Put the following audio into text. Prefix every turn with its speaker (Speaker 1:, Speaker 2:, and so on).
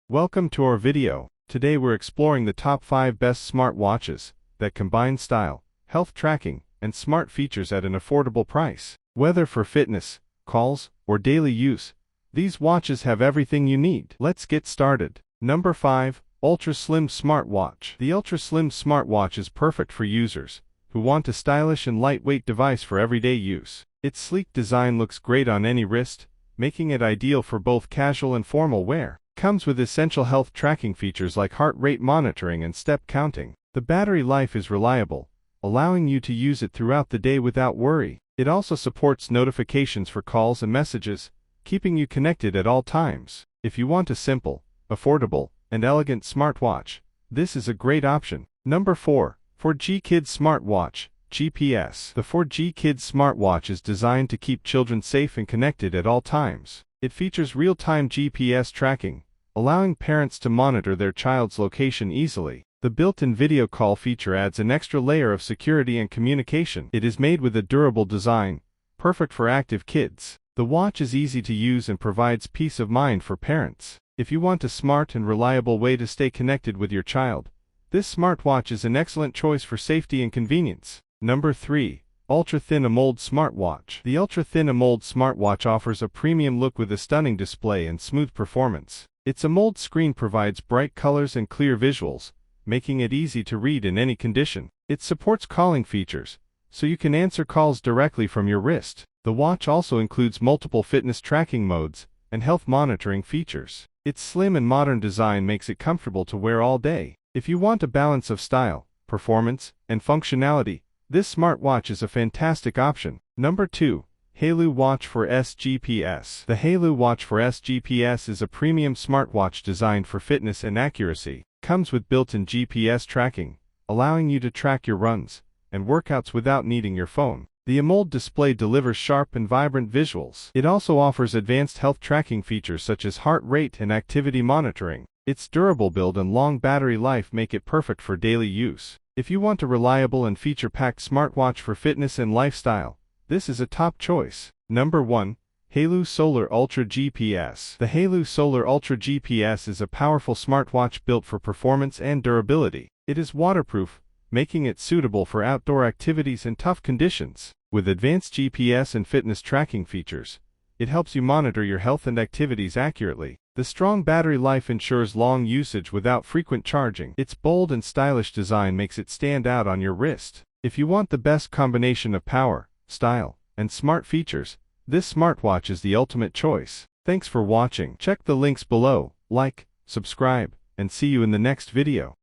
Speaker 1: Welcome to our video. Today we're exploring the top 5 best smartwatches that combine style, health tracking, and smart features at an affordable price. Whether for fitness, calls, or daily use, these watches have everything you need. Let's get started. Number 5. Ultra Slim Smartwatch. The Ultra Slim Smartwatch is perfect for users who want a stylish and lightweight device for everyday use. Its sleek design looks great on any wrist, making it ideal for both casual and formal wear. Comes with essential health tracking features like heart rate monitoring and step counting. The battery life is reliable, allowing you to use it throughout the day without worry. It also supports notifications for calls and messages, keeping you connected at all times. If you want a simple, affordable, and elegant smartwatch, this is a great option. Number 4. 4G Kids Smartwatch, GPS. The 4G Kids Smartwatch is designed to keep children safe and connected at all times. It features real-time GPS tracking, allowing parents to monitor their child's location easily. The built-in video call feature adds an extra layer of security and communication. It is made with a durable design, perfect for active kids. The watch is easy to use and provides peace of mind for parents. If you want a smart and reliable way to stay connected with your child, this smartwatch is an excellent choice for safety and convenience. Number 3. Ultra Thin AMOLED Smartwatch. The Ultra Thin AMOLED Smartwatch offers a premium look with a stunning display and smooth performance. Its AMOLED screen provides bright colors and clear visuals, making it easy to read in any condition. It supports calling features, so you can answer calls directly from your wrist. The watch also includes multiple fitness tracking modes and health monitoring features. Its slim and modern design makes it comfortable to wear all day. If you want a balance of style, performance, and functionality, this smartwatch is a fantastic option. Number 2. HAYLOU Watch for S-GPS. The HAYLOU Watch for S-GPS is a premium smartwatch designed for fitness and accuracy. Comes with built-in GPS tracking, allowing you to track your runs and workouts without needing your phone. The AMOLED display delivers sharp and vibrant visuals. It also offers advanced health tracking features such as heart rate and activity monitoring. Its durable build and long battery life make it perfect for daily use. If you want a reliable and feature-packed smartwatch for fitness and lifestyle, this is a top choice. Number 1. HAYLOU Solar Ultra GPS. The HAYLOU Solar Ultra GPS is a powerful smartwatch built for performance and durability. It is waterproof, making it suitable for outdoor activities and tough conditions. With advanced GPS and fitness tracking features, it helps you monitor your health and activities accurately. The strong battery life ensures long usage without frequent charging. Its bold and stylish design makes it stand out on your wrist. If you want the best combination of power, style, and smart features, this smartwatch is the ultimate choice. Thanks for watching. Check the links below, like, subscribe, and see you in the next video.